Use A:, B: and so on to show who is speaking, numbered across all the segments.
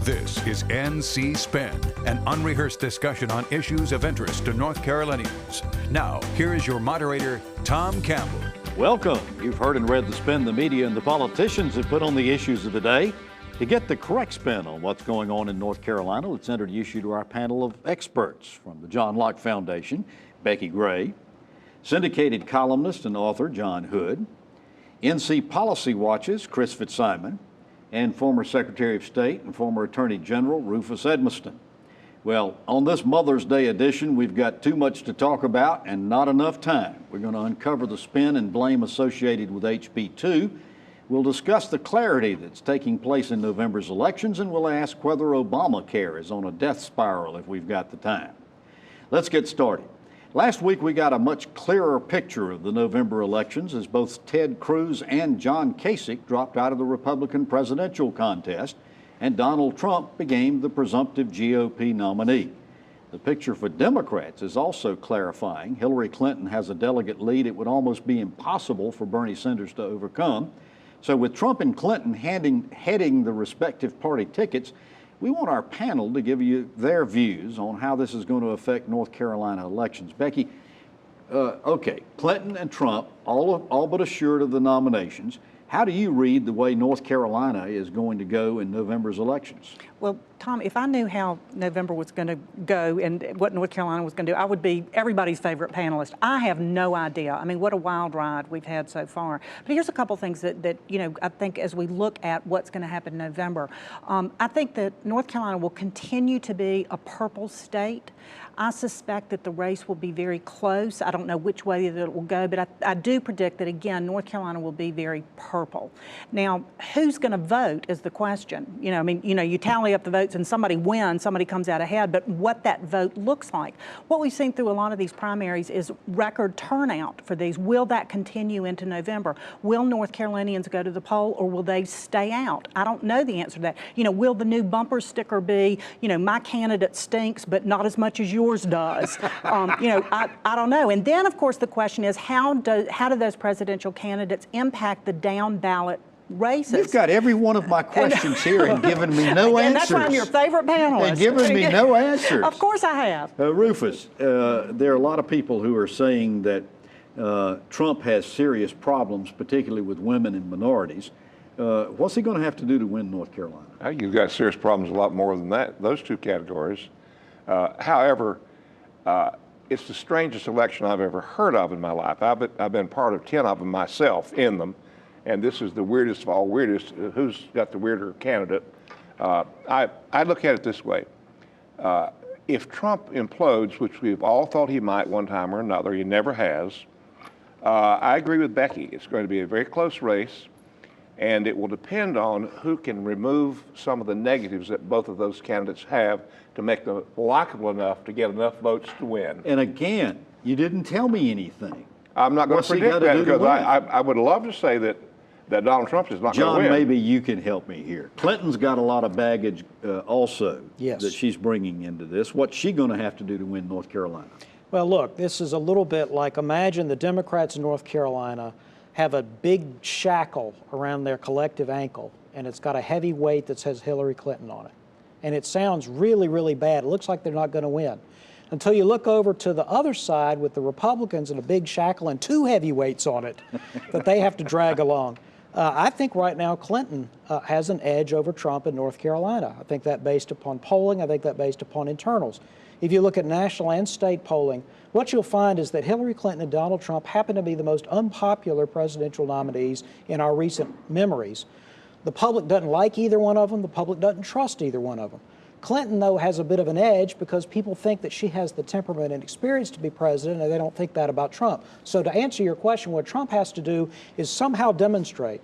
A: This is NC Spin, an unrehearsed discussion on issues of interest to North Carolinians. Now, here is your moderator, Tom Campbell.
B: Welcome. You've heard and read the spin the media and the politicians have put on the issues of the day. To get the correct spin on what's going on in North Carolina, let's introduce you to our panel of experts from the John Locke Foundation, Becki Gray, Syndicated columnist and author John Hood, NC Policy Watch's Chris Fitzsimon, and former Secretary of State and former Attorney General Rufus Edmisten. Well, on this Mother's Day edition, we've got too much to talk about and not enough time. We're going to uncover the spin and blame associated with HB 2. We'll discuss the clarity that's taking place in November's elections, and we'll ask whether Obamacare is on a death spiral if we've got the time. Let's get started. Last week, we got a much clearer picture of the November elections as both Ted Cruz and John Kasich dropped out of the Republican presidential contest, and Donald Trump became the presumptive GOP nominee. The picture for Democrats is also clarifying. Hillary Clinton has a delegate lead it would almost be impossible for Bernie Sanders to overcome. So with Trump and Clinton heading the respective party tickets, we want our panel to give you their views on how this is going to affect North Carolina elections. Becki, okay, Clinton and Trump all but assured of the nominations. How do you read the way North Carolina is going to go in November's elections?
C: Well, Tom, if I knew how November was going to go and what North Carolina was going to do, I would be everybody's favorite panelist. I have no idea. I mean, what a wild ride we've had so far. But here's a couple things that you know, I think as we look at what's going to happen in November, I think that North Carolina will continue to be a purple state. I suspect that the race will be very close. I don't know which way that it will go, but I do predict that, again, North Carolina will be very purple. Now, who's going to vote is the question. You know, I mean, you know, you tally up the votes and somebody wins, somebody comes out ahead, but what that vote looks like. What we've seen through a lot of these primaries is record turnout for these. Will that continue into November? Will North Carolinians go to the poll or will they stay out? I don't know the answer to that. You know, will the new bumper sticker be, you know, my candidate stinks, but not as much as yours does? You know, I don't know. And then, of course, the question is how do those presidential candidates impact the down ballot races?
B: You've got every one of my questions here and given me no answers.
C: And that's why I'm your favorite panelist.
B: And given me no answers.
C: Of course I have.
B: Rufus, there are a lot of people who are saying that Trump has serious problems, particularly with women and minorities. What's he going to have to do to win North Carolina?
D: I think he's got serious problems a lot more than that, those two categories. However, it's the strangest election I've ever heard of in my life. I've been part of 10 of them myself in them, and this is the weirdest of all weirdest. Who's got the weirder candidate? I look at it this way. If Trump implodes, which we've all thought he might one time or another, he never has, I agree with Becki. It's going to be a very close race, and it will depend on who can remove some of the negatives that both of those candidates have to make them likable enough to get enough votes to win.
B: And again, you didn't tell me anything.
D: I'm not going to predict that because I would love to say that Donald Trump is not going to win.
B: John, maybe you can help me here. Clinton's got a lot of baggage also that she's bringing into this. What's she going to have to do to win North Carolina?
E: Well, look, this is a little bit like, imagine the Democrats in North Carolina have a big shackle around their collective ankle, and it's got a heavy weight that says Hillary Clinton on it. And it sounds really, really bad. It looks like they're not going to win. Until you look over to the other side with the Republicans and a big shackle and two heavyweights on it that they have to drag along. I think right now Clinton has an edge over Trump in North Carolina. I think that based upon polling. I think that based upon internals. If you look at national and state polling, what you'll find is that Hillary Clinton and Donald Trump happen to be the most unpopular presidential nominees in our recent memories. The public doesn't like either one of them. The public doesn't trust either one of them. Clinton, though, has a bit of an edge because people think that she has the temperament and experience to be president, and they don't think that about Trump. So to answer your question, what Trump has to do is somehow demonstrate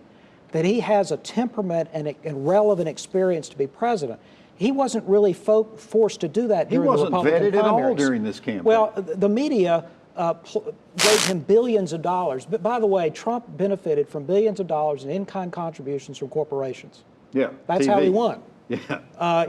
E: that he has a temperament and relevant experience to be president. He wasn't really forced to do that during the Republican primaries.
B: He wasn't vetted at all during this campaign.
E: Well, the media gave him billions of dollars. But by the way, Trump benefited from billions of dollars in in-kind contributions from corporations.
B: Yeah,
E: That's
B: TV.
E: how he won. Yeah.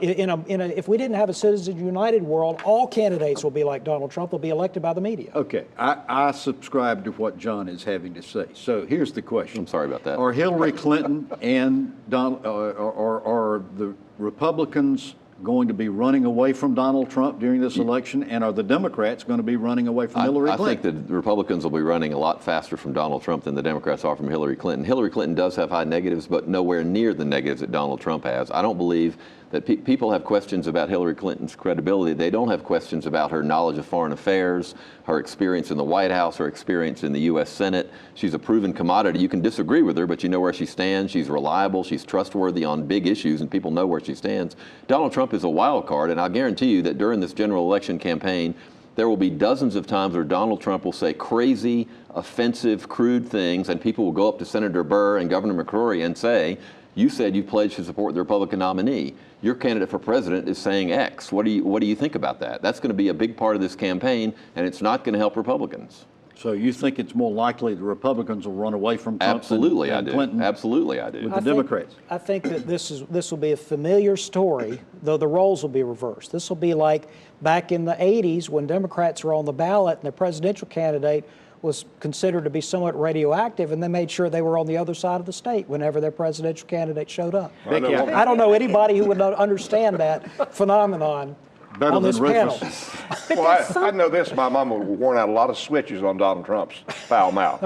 E: If we didn't have a Citizens United world, all candidates will be like Donald Trump. They'll be elected by the media.
B: Okay, I subscribe to what John is having to say. So here's the question.
F: I'm sorry about that.
B: Are Hillary Clinton and are the Republicans going to be running away from Donald Trump during this election, and are the Democrats going to be running away from Hillary Clinton?
F: I think the Republicans will be running a lot faster from Donald Trump than the Democrats are from Hillary Clinton. Hillary Clinton does have high negatives, but nowhere near the negatives that Donald Trump has. I don't believe that people have questions about Hillary Clinton's credibility. They don't have questions about her knowledge of foreign affairs, her experience in the White House, her experience in the U.S. Senate. She's a proven commodity. You can disagree with her, but you know where she stands. She's reliable. She's trustworthy on big issues, and people know where she stands. Donald Trump is a wild card, and I'll guarantee you that during this general election campaign, there will be dozens of times where Donald Trump will say crazy, offensive, crude things, and people will go up to Senator Burr and Governor McCrory and say, you said you pledged to support the Republican nominee. Your candidate for president is saying X. What do you think about that? That's going to be a big part of this campaign, and it's not going to help Republicans.
B: So you think it's more likely the Republicans will run away from Trump
F: Absolutely,
B: than
F: I do.
B: Clinton?
F: Absolutely, I do.
B: With the Democrats?
E: I think that this will be a familiar story, though the roles will be reversed. This will be like back in the 80s when Democrats were on the ballot and the presidential candidate was considered to be somewhat radioactive, and they made sure they were on the other side of the state whenever their presidential candidate showed up.
B: Becki,
E: I don't know anybody who would not understand that phenomenon
B: better
E: on
B: than
E: this
B: Rufus.
E: panel.
D: Well, I know this. My mama worn out a lot of switches on Donald Trump's foul mouth.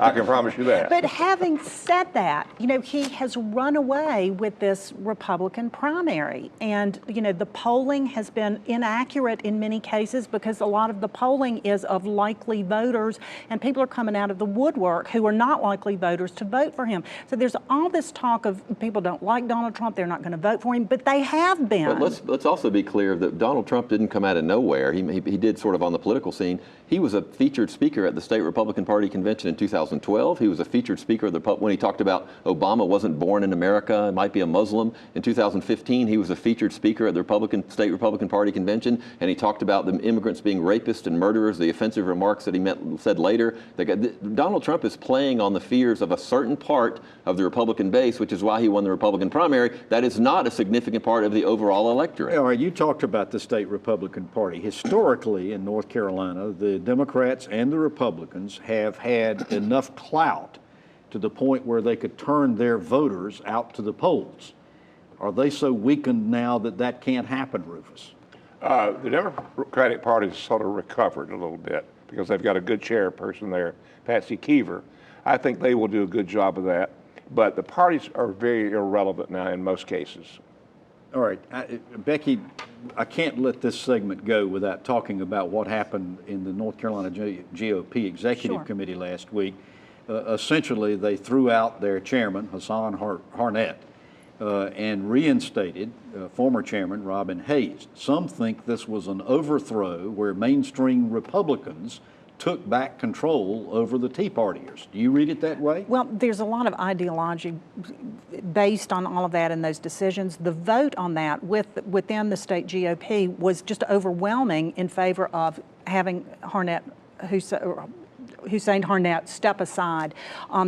D: I can promise you that.
C: But having said that, he has run away with this Republican primary. And, the polling has been inaccurate in many cases because a lot of the polling is of likely voters, and people are coming out of the woodwork who are not likely voters to vote for him. So there's all this talk of people don't like Donald Trump, they're not going to vote for him, but they have been.
F: But let's also be clear that Donald Trump didn't come out of nowhere. He did sort of on the political scene. He was a featured speaker at the state Republican Party convention in 2012. He was a featured speaker when he talked about Obama wasn't born in America, might be a Muslim. In 2015, he was a featured speaker at the state Republican Party convention, and he talked about the immigrants being rapists and murderers, the offensive remarks that he said later. Donald Trump is playing on the fears of a certain part of the Republican base, which is why he won the Republican primary. That is not a significant part of the overall electorate.
B: All right, you talked about the state Republican Party. Historically, in North Carolina, the Democrats and the Republicans have had enough clout to the point where they could turn their voters out to the polls. Are they so weakened now that that can't happen, Rufus?
D: The Democratic Party has sort of recovered a little bit because they've got a good chairperson there, Patsy Keever. I think they will do a good job of that. But the parties are very irrelevant now in most cases.
B: All right, Becki, I can't let this segment go without talking about what happened in the North Carolina GOP Executive Committee last week. Essentially, they threw out their chairman, Hassan Harnett, and reinstated former chairman Robin Hayes. Some think this was an overthrow where mainstream Republicans took back control over the Tea Partiers. Do you read it that way?
C: Well, there's a lot of ideology based on all of that and those decisions. The vote on that within the state GOP was just overwhelming in favor of having Hussein Harnett step aside.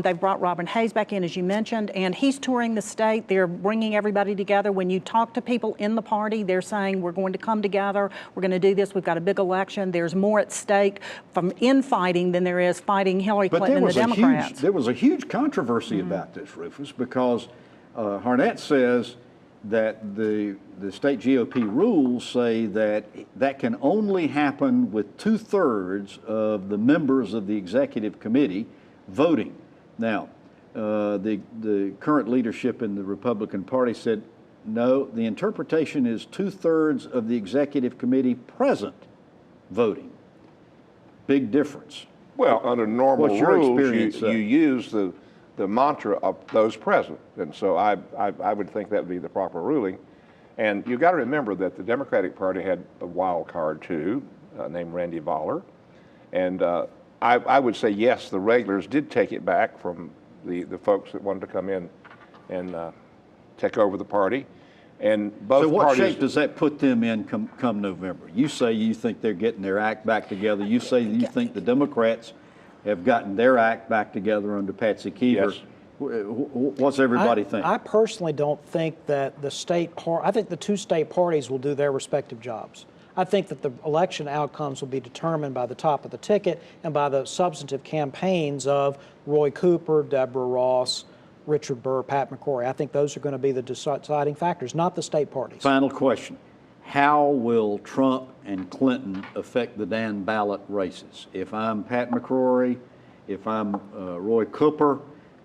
C: They've brought Robin Hayes back in, as you mentioned, and he's touring the state. They're bringing everybody together. When you talk to people in the party, they're saying, we're going to come together. We're going to do this. We've got a big election. There's more at stake from infighting than there is fighting Hillary Clinton and the Democrats.
B: There was a huge controversy about this, Rufus, because Harnett says that the state GOP rules say that can only happen with 2/3 of the members of the executive committee voting. Now, the current leadership in the Republican Party said, no, the interpretation is 2/3 of the executive committee present voting. Big difference.
D: Well, under normal
B: What's your
D: rules,
B: experience,
D: you use the mantra of those present. And so I would think that would be the proper ruling. And you've got to remember that the Democratic Party had a wild card too, named Randy Voller. And I would say, yes, the regulars did take it back from the folks that wanted to come in and take over the party. And both
B: so what
D: parties,
B: shape does that put them in come November? You say you think they're getting their act back together. You say you think the Democrats have gotten their act back together under Patsy Keever.
D: Yes.
B: What's everybody think?
E: I personally don't think that I think the two state parties will do their respective jobs. I think that the election outcomes will be determined by the top of the ticket and by the substantive campaigns of Roy Cooper, Deborah Ross, Richard Burr, Pat McCrory. I think those are going to be the deciding factors, not the state parties.
B: Final question. How will Trump and Clinton affect the down ballot races? If I'm Pat McCrory, if I'm Roy Cooper,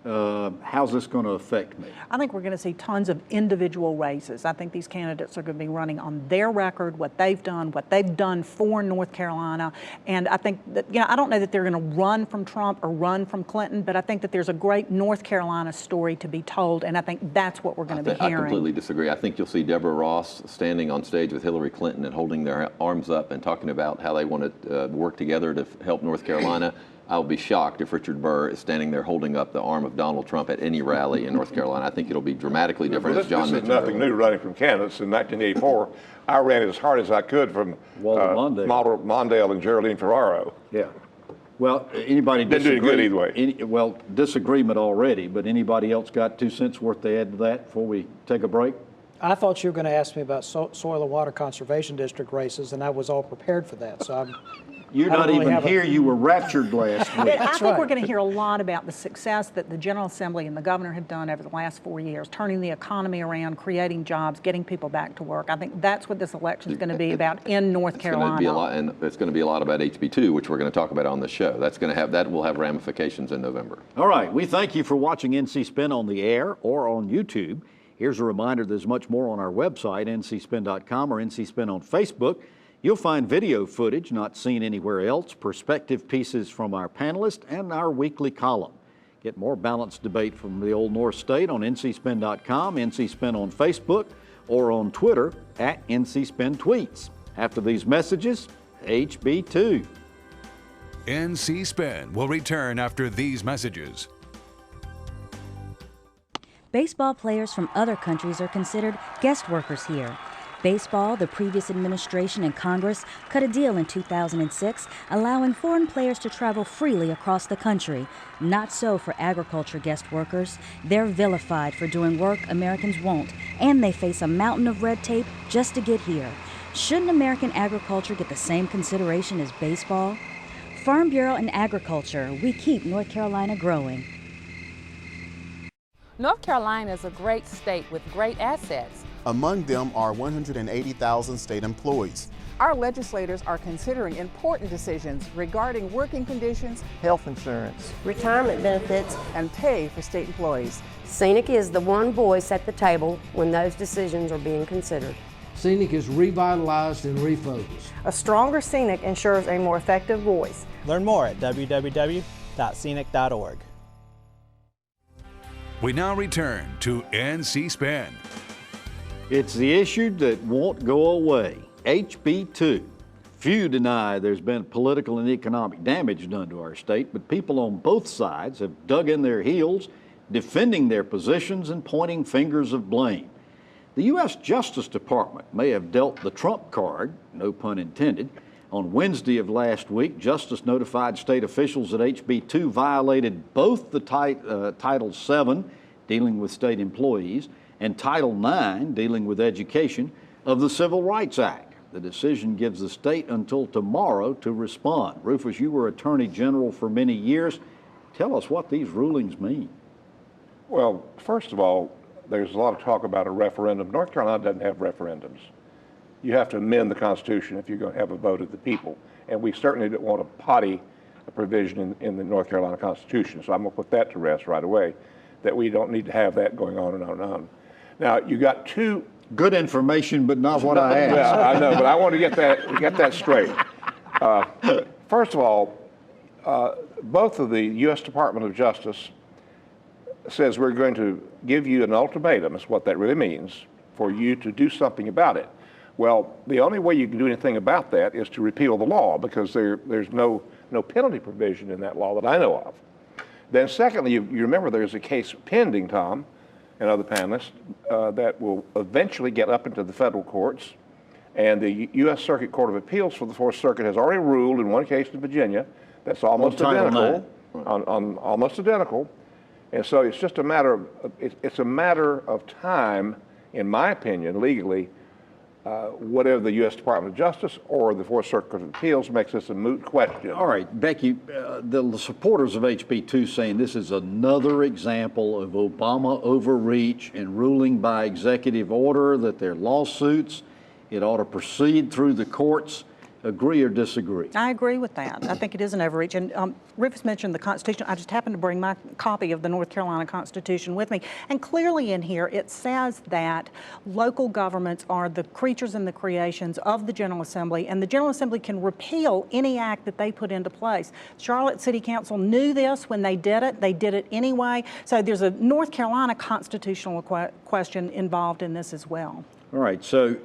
B: how's this going to affect me?
C: I think we're going to see tons of individual races. I think these candidates are going to be running on their record, what they've done for North Carolina. And I think that, I don't know that they're going to run from Trump or run from Clinton, but I think that there's a great North Carolina story to be told, and I think that's what we're going to be hearing.
F: I completely disagree. I think you'll see Deborah Ross standing on stage with Hillary Clinton and holding their arms up and talking about how they want to work together to help North Carolina. I'll be shocked if Richard Burr is standing there holding up the arm of Donald Trump at any rally in North Carolina. I think it'll be dramatically different, as John mentioned.
D: This is nothing new running from candidates. In 1984, I ran as hard as I could from Mondale and Geraldine Ferraro.
B: Yeah. Well, anybody disagree?
D: Didn't do good either way.
B: Disagreement already, but anybody else got 2 cents worth to add to that before we take a break?
E: I thought you were going to ask me about soil and water conservation district races, and I was all prepared for that. So
B: You're not even here. You were raptured last week.
C: I think we're going to hear a lot about the success that the General Assembly and the governor have done over the last 4 years, turning the economy around, creating jobs, getting people back to work. I think that's what this election is going to be about in North Carolina.
F: It's going to be a lot about HB2, which we're going to talk about on the show. That will have ramifications in November.
B: All right. We thank you for watching NC Spin on the air or on YouTube. Here's a reminder, there's much more on our website, ncspin.com, or NC Spin on Facebook. You'll find video footage not seen anywhere else, perspective pieces from our panelists, and our weekly column. Get more balanced debate from the Old North State on ncspin.com, NC Spin on Facebook, or on Twitter at NC Spin Tweets. After these messages, HB2.
A: NC Spin will return after these messages.
G: Baseball players from other countries are considered guest workers here. Baseball, the previous administration and Congress cut a deal in 2006 allowing foreign players to travel freely across the country. Not so for agriculture guest workers. They're vilified for doing work Americans won't, and they face a mountain of red tape just to get here. Shouldn't American agriculture get the same consideration as baseball? Farm Bureau and Agriculture, we keep North Carolina growing.
H: North Carolina is a great state with great assets.
I: Among them are 180,000 state employees.
J: Our legislators are considering important decisions regarding working conditions,
K: health insurance,
L: retirement benefits,
J: and pay for state employees.
L: Scenic is the one voice at the table when those decisions are being considered.
M: Scenic is revitalized and refocused.
N: A stronger Scenic ensures a more effective voice.
O: Learn more at www.scenic.org.
A: We now return to NC Spin.
B: It's the issue that won't go away, HB2. Few deny there's been political and economic damage done to our state, but people on both sides have dug in their heels, defending their positions and pointing fingers of blame. The U.S. Justice Department may have dealt the Trump card, no pun intended. On Wednesday of last week, Justice notified state officials that HB2 violated both the Title VII, dealing with state employees, and Title IX, dealing with education, of the Civil Rights Act. The decision gives the state until tomorrow to respond. Rufus, you were Attorney General for many years. Tell us what these rulings mean.
D: Well, first of all, there's a lot of talk about a referendum. North Carolina doesn't have referendums. You have to amend the Constitution if you're going to have a vote of the people. And we certainly don't want a potty provision in the North Carolina Constitution. So I'm going to put that to rest right away, that we don't need to have that going on and on and on. Now, you got two...
B: Good information, but not what I asked.
D: Yeah, I know, but I want to get that straight. First of all, both of the U.S. Department of Justice says we're going to give you an ultimatum, is what that really means, for you to do something about it. Well, the only way you can do anything about that is to repeal the law, because there's no penalty provision in that law that I know of. Then secondly, you remember there's a case pending, Tom, and other panelists, that will eventually get up into the federal courts. And the U.S. Circuit Court of Appeals for the Fourth Circuit has already ruled in one case in Virginia that's almost identical, almost identical, And so it's just a matter of, it's a matter of time, in my opinion, legally, whatever the U.S. Department of Justice or the Fourth Circuit of Appeals makes this a moot question.
B: All right, Becki, the supporters of HB 2 saying this is another example of Obama overreach in ruling by executive order, that they're lawsuits, it ought to proceed through the courts. Agree or disagree?
C: I agree with that. I think it is an overreach. And Rufus mentioned the Constitution. I just happened to bring my copy of the North Carolina Constitution with me. And clearly in here, it says that local governments are the creatures and the creations of the General Assembly, and the General Assembly can repeal any act that they put into place. Charlotte City Council knew this when they did it. They did it anyway. So there's a North Carolina constitutional question involved in this as well.
B: All right, so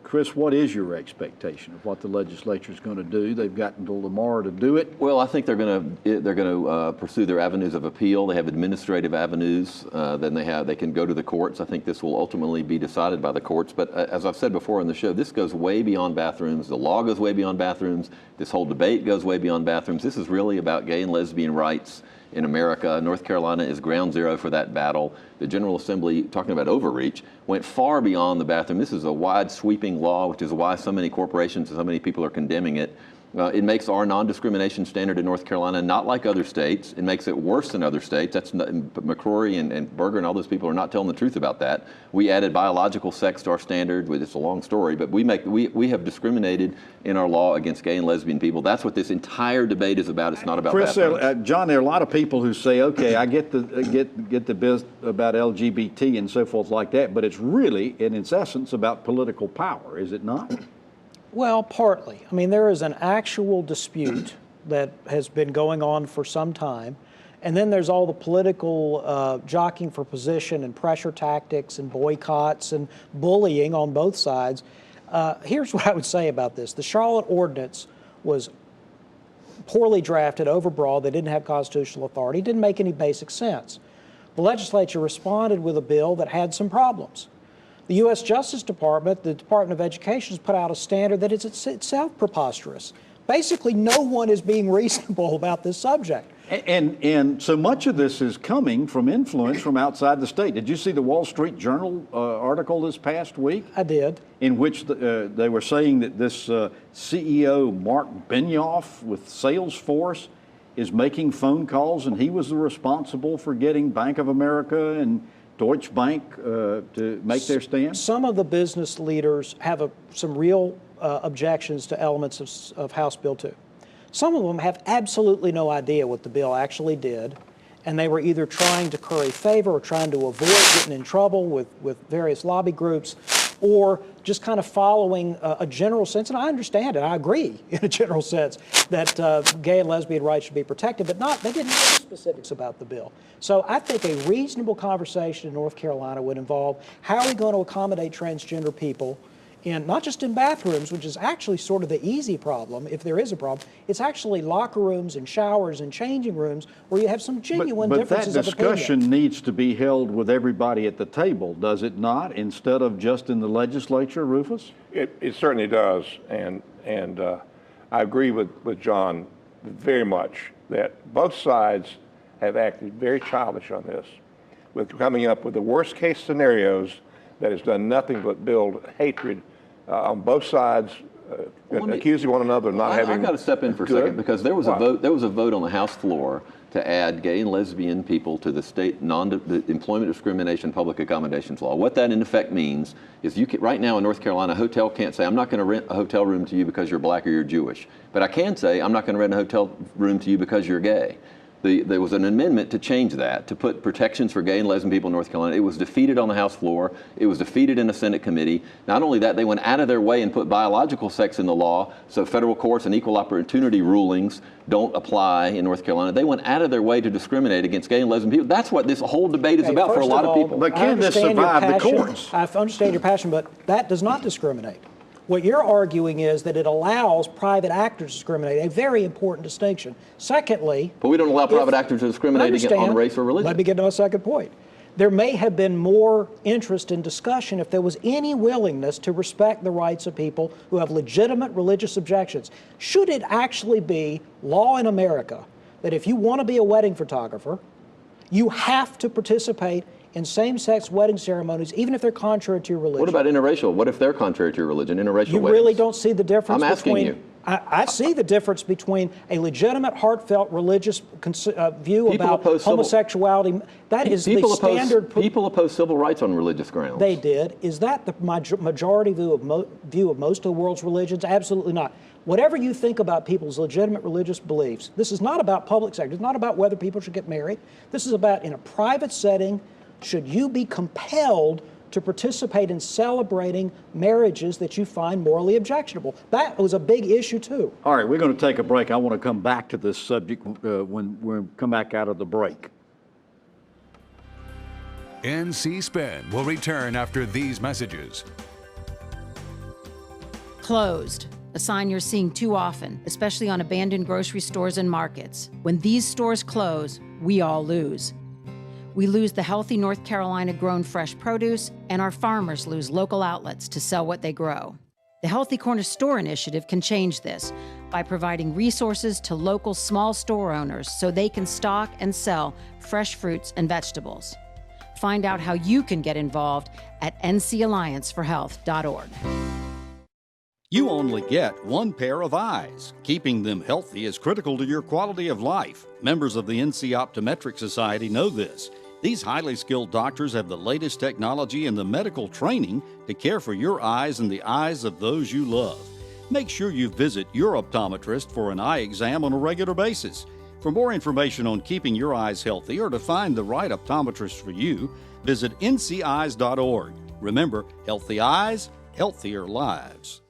B: Chris, what is your expectation of what the legislature is going to do? They've got until tomorrow to do it.
F: Well, I think they're going to pursue their avenues of appeal. They have administrative avenues. Then they can go to the courts. I think this will ultimately be decided by the courts. But as I've said before on the show, this goes way beyond bathrooms. The law goes way beyond bathrooms. This whole debate goes way beyond bathrooms. This is really about gay and lesbian rights in America. North Carolina is ground zero for that battle. The General Assembly, talking about overreach, went far beyond the bathroom. This is a wide sweeping law, which is why so many corporations and so many people are condemning it. It makes our non-discrimination standard in North Carolina not like other states. It makes it worse than other states. That's McCrory and Berger and all those people are not telling the truth about that. We added biological sex to our standard. It's a long story, but we have discriminated in our law against gay and lesbian people. That's what this entire debate is about. It's not about
B: Chris,
F: bathrooms.
B: John, there are a lot of people who say, okay, I get the biz about LGBT and so forth like that, but it's really, in its essence, about political power, is it not?
E: Well, partly. I mean, there is an actual dispute that has been going on for some time, and then there's all the political jockeying for position and pressure tactics and boycotts and bullying on both sides. Here's what I would say about this. The Charlotte Ordinance was poorly drafted, overbroad. They didn't have constitutional authority. It didn't make any basic sense. The legislature responded with a bill that had some problems. The U.S. Justice Department, the Department of Education, has put out a standard that is itself preposterous. Basically, no one is being reasonable about this subject.
B: And so much of this is coming from influence from outside the state. Did you see the Wall Street Journal article this past week?
E: I did.
B: In which they were saying that this CEO, Mark Benioff with Salesforce, is making phone calls, and he was responsible for getting Bank of America and Deutsche Bank to make their stand?
E: Some of the business leaders have some real objections to elements of House Bill 2. Some of them have absolutely no idea what the bill actually did, and they were either trying to curry favor or trying to avoid getting in trouble with various lobby groups, or just kind of following a general sense, and I understand it, I agree in a general sense, that gay and lesbian rights should be protected, but they didn't know specifics about the bill. So I think a reasonable conversation in North Carolina would involve how are we going to accommodate transgender people in, not just in bathrooms, which is actually sort of the easy problem, if there is a problem. It's actually locker rooms and showers and changing rooms where you have some genuine differences of opinion.
B: But that discussion needs to be held with everybody at the table, does it not, instead of just in the legislature, Rufus?
D: It certainly does, and I agree with John very much that both sides have acted very childish on this, with coming up with the worst case scenarios that has done nothing but build hatred on both sides, accusing one another of not having.
F: I've got to step in for a second because there was a vote. There was a vote on the House floor to add gay and lesbian people to the state the employment discrimination public accommodations law. What that in effect means is right now in North Carolina, a hotel can't say, I'm not going to rent a hotel room to you because you're black or you're Jewish. But I can say, I'm not going to rent a hotel room to you because you're gay. There was an amendment to change that, to put protections for gay and lesbian people in North Carolina. It was defeated on the House floor. It was defeated in the Senate committee. Not only that, they went out of their way and put biological sex in the law, so federal courts and equal opportunity rulings don't apply in North Carolina. They went out of their way to discriminate against gay and lesbian people. That's what this whole debate is about for a lot of people.
B: But can this survive the courts?
E: I understand your passion, but that does not discriminate. What you're arguing is that it allows private actors to discriminate, a very important distinction. Secondly...
F: But we don't allow private actors to discriminate on race or religion.
E: Let me get to my second point. There may have been more interest in discussion if there was any willingness to respect the rights of people who have legitimate religious objections. Should it actually be law in America that if you want to be a wedding photographer, You have to participate in same-sex wedding ceremonies, even if they're contrary to your religion.
F: What about interracial? What if they're contrary to your religion, interracial
E: You
F: weddings?
E: really don't see the difference
F: I'm asking
E: between...
F: you.
E: I see the difference between a legitimate, heartfelt religious view
F: People
E: about
F: oppose
E: homosexuality. That is the standard...
F: People oppose civil rights on religious grounds.
E: They did. Is that the majority view of most of the world's religions? Absolutely not. Whatever you think about people's legitimate religious beliefs, this is not about public sector. It's not about whether people should get married. This is about, in a private setting, should you be compelled to participate in celebrating marriages that you find morally objectionable? That was a big issue, too.
B: All right, we're going to take a break. I want to come back to this subject when we come back out of the break.
A: NC Spin will return after these messages.
K: Closed. A sign you're seeing too often, especially on abandoned grocery stores and markets. When these stores close, we all lose. We lose the healthy North Carolina grown fresh produce, and our farmers lose local outlets to sell what they grow. The Healthy Corner Store Initiative can change this by providing resources to local small store owners so they can stock and sell fresh fruits and vegetables. Find out how you can get involved at ncallianceforhealth.org.
O: You only get one pair of eyes. Keeping them healthy is critical to your quality of life. Members of the NC Optometric Society know this. These highly skilled doctors have the latest technology and the medical training to care for your eyes and the eyes of those you love. Make sure you visit your optometrist for an eye exam on a regular basis. For more information on keeping your eyes healthy or to find the right optometrist for you, visit nceyes.org. Remember, healthy eyes, healthier lives.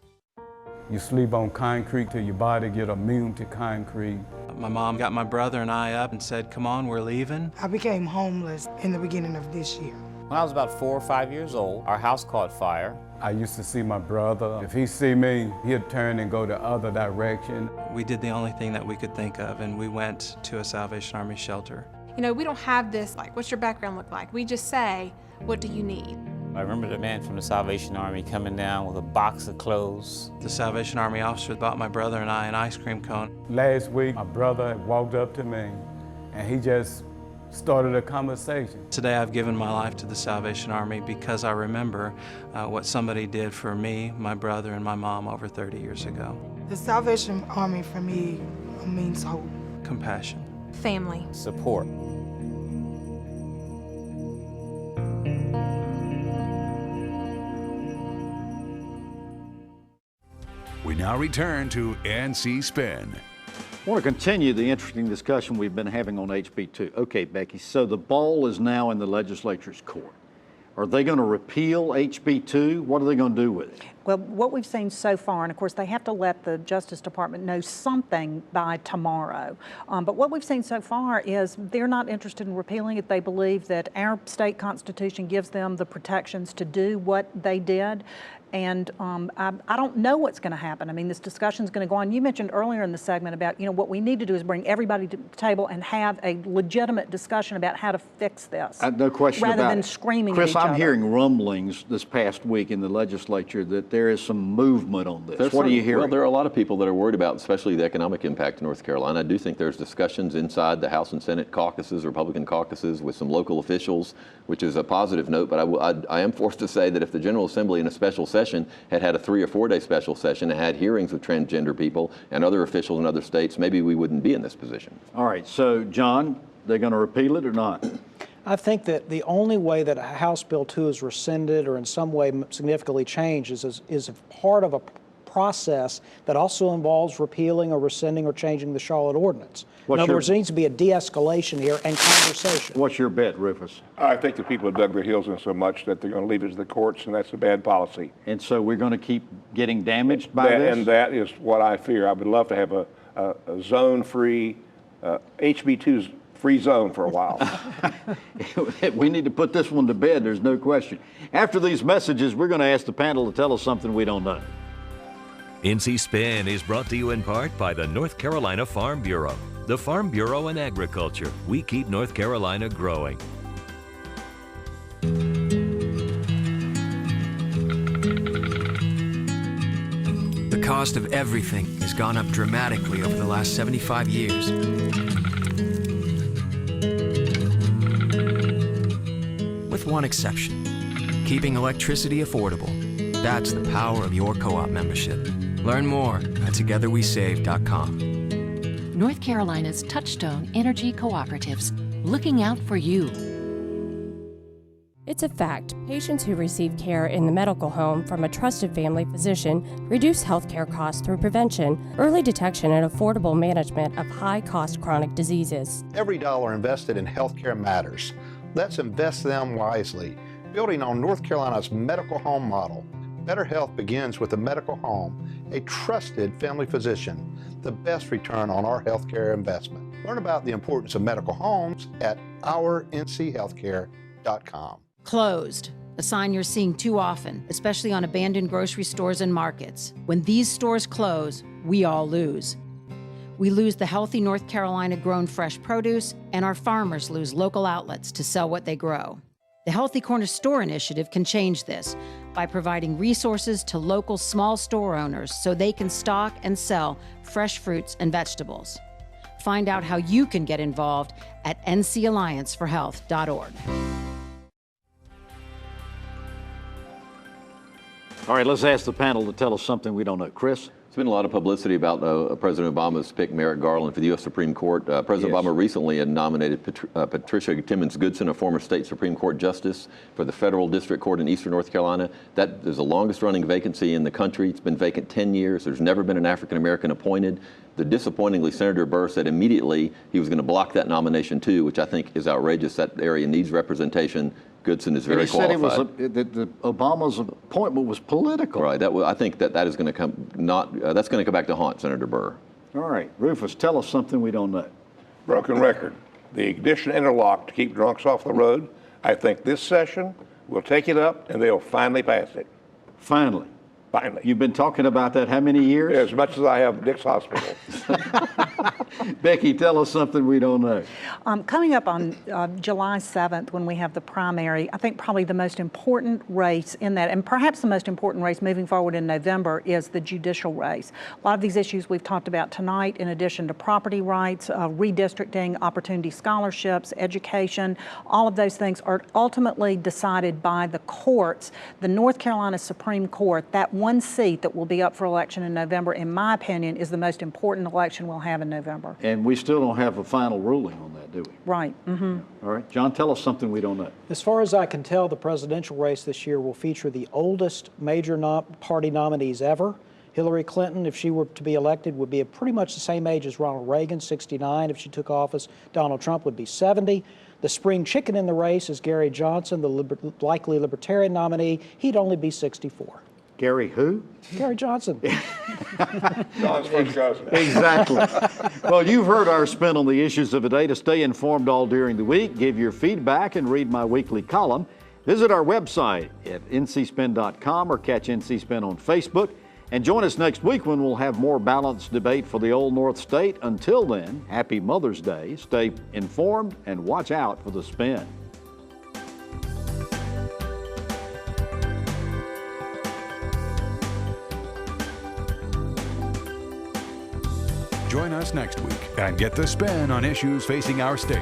P: You sleep on concrete till your body get immune to concrete.
Q: My mom got my brother and I up and said, come on, we're leaving.
R: I became homeless in the beginning of this year.
S: When I was about 4 or 5 years old, our house caught fire.
P: I used to see my brother. If he see me, he'd turn and go the other direction.
Q: We did the only thing that we could think of, and we went to a Salvation Army shelter.
T: You know, we don't have this, like, what's your background look like? We just say, what do you need?
S: I remember the man from the Salvation Army coming down with a box of clothes.
Q: The Salvation Army officer bought my brother and I an ice cream cone.
P: Last week, my brother walked up to me, and he just started a conversation.
Q: Today, I've given my life to the Salvation Army because I remember what somebody did for me, my brother, and my mom over 30 years ago.
R: The Salvation Army for me means hope.
Q: Compassion.
T: Family.
S: Support.
A: We now return to NC Spin.
B: I want to continue the interesting discussion we've been having on HB2. Okay, Becki, so the ball is now in the legislature's court. Are they going to repeal HB2? What are they going to do with it?
C: Well, what we've seen so far, and of course they have to let the Justice Department know something by tomorrow, but what we've seen so far is they're not interested in repealing it. They believe that our state constitution gives them the protections to do what they did. And I don't know what's going to happen. I mean, this discussion is going to go on. You mentioned earlier in the segment about, you know, what we need to do is bring everybody to the table and have a legitimate discussion about how to fix this.
B: No question
C: rather
B: about
C: than
B: it.
C: screaming
B: Chris,
C: at each other.
B: I'm hearing rumblings this past week in the legislature that there is some movement on this. What are you hearing?
F: Well, there are a lot of people that are worried about, especially the economic impact of North Carolina. I do think there's discussions inside the House and Senate caucuses, Republican caucuses, with some local officials, which is a positive note. But I am forced to say that if the General Assembly in a special session had a 3 or 4 day special session and had hearings with transgender people and other officials in other states, maybe we wouldn't be in this position.
B: All right, so John, they're going to repeal it or not?
E: I think that the only way that House Bill 2 is rescinded or in some way significantly changed is part of a process that also involves repealing or rescinding or changing the Charlotte Ordinance. In other words, there needs to be a de-escalation here and conversation.
B: What's your bet, Rufus?
D: I think the people have dug their heels in so much that they're going to leave it to the courts, and that's a bad policy.
B: And so we're going to keep getting damaged by this?
D: And that is what I fear. I would love to have a zone-free, HB2's free zone for a while.
B: We need to put this one to bed, there's no question. After these messages, we're going to ask the panel to tell us something we don't know.
U: NC Spin is brought to you in part by the North Carolina Farm Bureau. The Farm Bureau and Agriculture. We keep North Carolina growing.
V: The cost of everything has gone up dramatically over the last 75 years. with one exception: keeping electricity affordable. That's the power of your co-op membership. Learn more at togetherwesave.com.
G: North Carolina's Touchstone Energy Cooperatives, looking out for you.
H: It's a fact, patients who receive care in the medical home from a trusted family physician reduce healthcare costs through prevention, early detection, and affordable management of high-cost chronic diseases.
W: Every dollar invested in healthcare matters. Let's invest them wisely. Building on North Carolina's medical home model, better health begins with a medical home, a trusted family physician, the best return on our healthcare investment. Learn about the importance of medical homes at ournchealthcare.com.
K: Closed, a sign you're seeing too often, especially on abandoned grocery stores and markets. When these stores close, we all lose. We lose the healthy North Carolina grown fresh produce, and our farmers lose local outlets to sell what they grow. The Healthy Corner Store Initiative can change this by providing resources to local small store owners so they can stock and sell fresh fruits and vegetables. Find out how you can get involved at ncallianceforhealth.org.
B: All right, let's ask the panel to tell us something we don't know. Chris?
F: There's been a lot of publicity about President Obama's pick, Merrick Garland, for the U.S. Supreme Court. President Obama recently had nominated Patricia Timmons Goodson, a former state Supreme Court justice, for the federal district court in eastern North Carolina. That is the longest running vacancy in the country. It's been vacant 10 years. There's never been an African American appointed. Disappointingly, Senator Burr said immediately he was going to block that nomination too, which I think is outrageous. That area needs representation. Goodson is very qualified.
B: He said Obama's appointment was political.
F: Right. I think that is going to come that's going to come back to haunt Senator Burr.
B: All right, Rufus, tell us something we don't know.
D: Broken record. The ignition interlock to keep drunks off the road. I think this session will take it up and they'll finally pass it.
B: Finally.
D: Finally.
B: You've been talking about that how many years?
D: As much as I have Dick's Hospital.
B: Becki, tell us something we don't know.
C: Coming up on July 7th, when we have the primary, I think probably the most important race in that, and perhaps the most important race moving forward in November, is the judicial race. A lot of these issues we've talked about tonight, in addition to property rights, redistricting, opportunity scholarships, education, all of those things are ultimately decided by the courts. The North Carolina Supreme Court, that one seat that will be up for election in November, in my opinion, is the most important election we'll have in November.
B: And we still don't have a final ruling on that, do we?
C: Right. Mm-hmm.
B: All right. John, tell us something we don't know.
E: As far as I can tell, the presidential race this year will feature the oldest major party nominees ever. Hillary Clinton, if she were to be elected, would be pretty much the same age as Ronald Reagan, 69 if she took office. Donald Trump would be 70. The spring chicken in the race is Gary Johnson, the likely Libertarian nominee. He'd only be 64.
B: Gary who?
E: Gary Johnson.
D: John's first cousin.
B: Exactly. Well, you've heard our spin on the issues of the day. To stay informed all during the week, give your feedback, and read my weekly column, visit our website at ncspin.com or catch NC Spin on Facebook. And join us next week when we'll have more balanced debate for the Old North State. Until then, happy Mother's Day. Stay informed and watch out for the spin.
A: Join us next week and get the spin on issues facing our state.